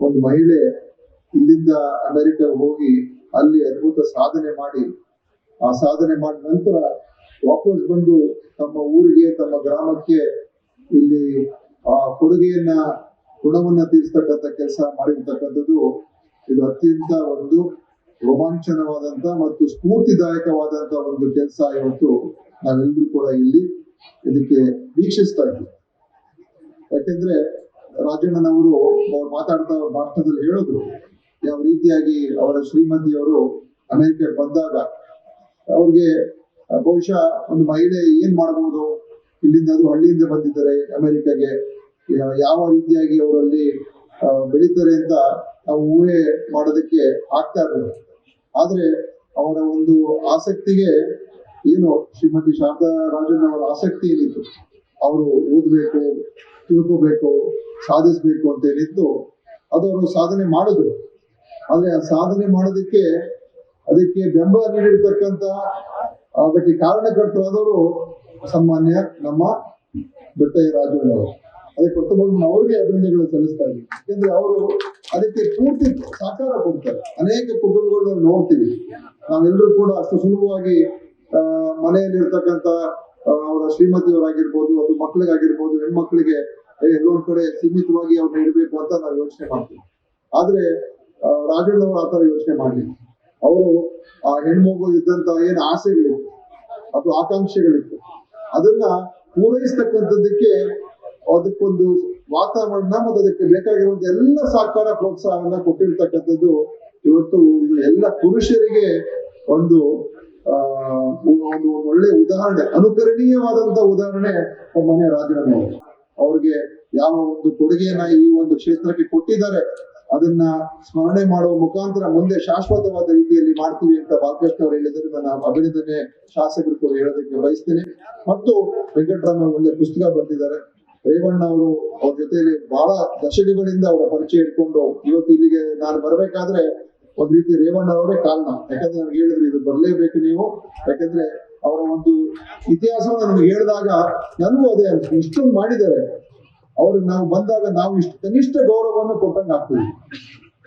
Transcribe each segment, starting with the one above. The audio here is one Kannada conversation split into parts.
ಒಂದು ಮಹಿಳೆ ಇಲ್ಲಿಂದ ಅಮೆರಿಕ ಹೋಗಿ ಅಲ್ಲಿ ಅದ್ಭುತ ಸಾಧನೆ ಮಾಡಿ ಆ ಸಾಧನೆ ಮಾಡಿದ ನಂತರ ವಾಪಸ್ ಬಂದು ತಮ್ಮ ಊರಿಗೆ ತಮ್ಮ ಗ್ರಾಮಕ್ಕೆ ಇಲ್ಲಿ ಆ ಕೊಡುಗೆಯನ್ನ ಋಣವನ್ನ ತೀರಿಸ್ತಕ್ಕಂಥ ಕೆಲಸ ಮಾಡಿರ್ತಕ್ಕಂಥದ್ದು ಇದು ಅತ್ಯಂತ ಒಂದು ರೋಮಾಂಚನವಾದಂತ ಮತ್ತು ಸ್ಫೂರ್ತಿದಾಯಕವಾದಂತ ಒಂದು ಕೆಲಸ ಇವತ್ತು ನಾವೆಲ್ಲರೂ ಕೂಡ ಇಲ್ಲಿ ಇದಕ್ಕೆ ವೀಕ್ಷಿಸ್ತಾ ಇದ್ದೀವಿ. ಯಾಕೆಂದ್ರೆ ರಾಜಣ್ಣನವರು ಅವ್ರು ಮಾತಾಡ್ತಾ ಭಾಷಣದಲ್ಲಿ ಹೇಳಿದ್ರು ಯಾವ ರೀತಿಯಾಗಿ ಅವರ ಶ್ರೀಮತಿಯವರು ಅಮೆರಿಕಕ್ಕೆ ಬಂದಾಗ ಅವ್ರಿಗೆ ಬಹುಶಃ ಒಂದು ಮಹಿಳೆ ಏನ್ ಮಾಡಬಹುದು, ಇಲ್ಲಿಂದ ಅದು ಹಳ್ಳಿಯಿಂದ ಬಂದಿದ್ದಾರೆ ಅಮೆರಿಕಗೆ, ಯಾವ ರೀತಿಯಾಗಿ ಅವರಲ್ಲಿ ಬೆಳೀತಾರೆ ಅಂತ ನಾವು ಊಹೆ ಮಾಡೋದಕ್ಕೆ ಆಗ್ತಾ ಇರಲಿಲ್ಲ. ಆದ್ರೆ ಅವರ ಒಂದು ಆಸಕ್ತಿಗೆ ಏನು ಶ್ರೀಮತಿ ಶಾರದಾ ರಾಜಣ್ಣ ಅವರ ಆಸಕ್ತಿ ಏನಿತ್ತು, ಅವರು ಓದ್ಬೇಕು, ತಿಳ್ಕೋಬೇಕು, ಸಾಧಿಸ್ಬೇಕು ಅಂತ ಏನಿತ್ತು ಅದು ಅವರು ಸಾಧನೆ ಮಾಡಿದ್ರು. ಆದ್ರೆ ಆ ಸಾಧನೆ ಮಾಡೋದಕ್ಕೆ ಅದಕ್ಕೆ ಬೆಂಬಲ ನೀಡಿರ್ತಕ್ಕಂತ ಅದಕ್ಕೆ ಕಾರಣಕರ್ತರಾದವರು ಸನ್ಮಾನ್ಯ ನಮ್ಮ ಬೆಟ್ಟಯ್ಯ ರಾಜಣ್ಣವರು. ಅದಕ್ಕೆ ಪ್ರಥಮವಾಗಿ ಅವ್ರಿಗೆ ಅಭಿನಂದನೆಗಳು ಸಲ್ಲಿಸ್ತಾ ಇದ್ದೀವಿ. ಯಾಕಂದ್ರೆ ಅವರು ಅದಕ್ಕೆ ಪೂರ್ತಿ ಸಹಕಾರ ಕೊಡ್ತಾರೆ. ಅನೇಕ ಕುಟುಂಬಗಳನ್ನ ನೋಡ್ತೀವಿ, ನಾವೆಲ್ಲರೂ ಕೂಡ ಅಷ್ಟು ಸುಲಭವಾಗಿ ಮನೆಯಲ್ಲಿರ್ತಕ್ಕಂಥ ಅವರ ಶ್ರೀಮತಿಯವರಾಗಿರ್ಬೋದು, ಅದು ಮಕ್ಕಳಿಗಾಗಿರ್ಬೋದು, ಹೆಣ್ಮಕ್ಳಿಗೆ ಎಲ್ಲೊಂದ್ ಕಡೆ ಸೀಮಿತವಾಗಿ ಅವ್ರನ್ನ ಇಡಬೇಕು ಅಂತ ನಾವು ಯೋಚನೆ ಮಾಡ್ತೀವಿ. ಆದ್ರೆ ರಾಜಣ್ಣವರು ಆತರ ಯೋಚನೆ ಮಾಡಲಿಲ್ಲ. ಅವರು ಆ ಹೆಣ್ಮಗು ಇದ್ದಂತ ಏನು ಆಸೆಗಳಿತ್ತು ಅಥವಾ ಆಕಾಂಕ್ಷೆಗಳಿತ್ತು ಅದನ್ನ ಪೂರೈಸ್ತಕ್ಕಂಥದ್ದಕ್ಕೆ ಅದಕ್ಕೊಂದು ವಾತಾವರಣ ಮತ್ತು ಅದಕ್ಕೆ ಬೇಕಾಗಿರುವಂತ ಎಲ್ಲ ಸಹಕಾರ ಪ್ರೋತ್ಸಾಹವನ್ನ ಕೊಟ್ಟಿರ್ತಕ್ಕಂಥದ್ದು ಇವತ್ತು ಇದು ಎಲ್ಲ ಪುರುಷರಿಗೆ ಒಂದು ಒಳ್ಳೆ ಉದಾಹರಣೆ, ಅನುಕರಣೀಯವಾದಂತ ಉದಾಹರಣೆ ಮನೆ ರಾಜಣ್ಣನವರು. ಅವ್ರಿಗೆ ಯಾವ ಒಂದು ಕೊಡುಗೆಯನ್ನ ಈ ಒಂದು ಕ್ಷೇತ್ರಕ್ಕೆ ಕೊಟ್ಟಿದ್ದಾರೆ ಅದನ್ನ ಸ್ಮರಣೆ ಮಾಡುವ ಮುಖಾಂತರ ಮುಂದೆ ಶಾಶ್ವತವಾದ ರೀತಿಯಲ್ಲಿ ಮಾಡ್ತೀವಿ ಅಂತ ಬಾಲಕೃಷ್ಣ ಅವರು ಹೇಳಿದ್ರೆ ನಾನು ಅಭಿನಂದನೆ ಶಾಸಕರು ಕೂಡ ಹೇಳೋದಕ್ಕೆ ಬಯಸ್ತೇನೆ. ಮತ್ತು ವೆಂಕಟರಾಮ ಒಳ್ಳೆ ಪುಸ್ತಕ ಬರ್ತಿದ್ದಾರೆ. ರೇವಣ್ಣ ಅವರು ಅವ್ರ ಜೊತೆಯಲ್ಲಿ ಬಹಳ ದಶಕಗಳಿಂದ ಅವರ ಪರಿಚಯ ಇಟ್ಕೊಂಡು ಇವತ್ತು ಇಲ್ಲಿಗೆ ನಾನು ಬರ್ಬೇಕಾದ್ರೆ ಒಂದ್ ರೀತಿ ರೇವಣ್ಣ ಅವರೇ ಕಾರಣ. ಯಾಕಂದ್ರೆ ನನಗೆ ಹೇಳಿದ್ರು ಇದು ಬರ್ಲೇಬೇಕು ನೀವು, ಯಾಕಂದ್ರೆ ಅವರ ಒಂದು ಇತಿಹಾಸವನ್ನು ನಮ್ಗೆ ಹೇಳಿದಾಗ ನನಗೂ ಅದೇ ಅನ್ಸುತ್ತೆ, ಇಷ್ಟೊಂದು ಮಾಡಿದ್ದಾರೆ ಅವ್ರಿಗೆ ನಾವು ಬಂದಾಗ ನಾವು ಇಷ್ಟು ಕನಿಷ್ಠ ಗೌರವವನ್ನು ಕೊಟ್ಟಂಗೆ ಆಗ್ತದೆ.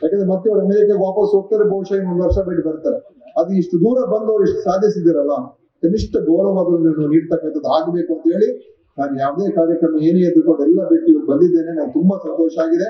ಯಾಕಂದ್ರೆ ಮತ್ತೆ ಅವ್ರು ಅಮೆರಿಕ ವಾಪಸ್ ಹೋಗ್ತಾರೆ, ಬಹುಶಃ ಇನ್ನೊಂದು ವರ್ಷ ಬಿಟ್ಟು ಬರ್ತಾರೆ. ಅದು ಇಷ್ಟು ದೂರ ಬಂದವ್ರು ಇಷ್ಟು ಸಾಧಿಸಿದಿರಲ್ಲ, ಕನಿಷ್ಠ ಗೌರವಗಳನ್ನು ನೀಡ್ತಕ್ಕಂಥದ್ದು ಆಗ್ಬೇಕು ಅಂತ ಹೇಳಿ ನಾನು ಯಾವುದೇ ಕಾರ್ಯಕ್ರಮ ಏನೇ ಎದ್ದುಕೊಂಡು ಎಲ್ಲ ಬಿಟ್ಟು ಇವತ್ತು ಬಂದಿದ್ದೇನೆ. ನಾನು ತುಂಬಾ ಸಂತೋಷ ಆಗಿದೆ.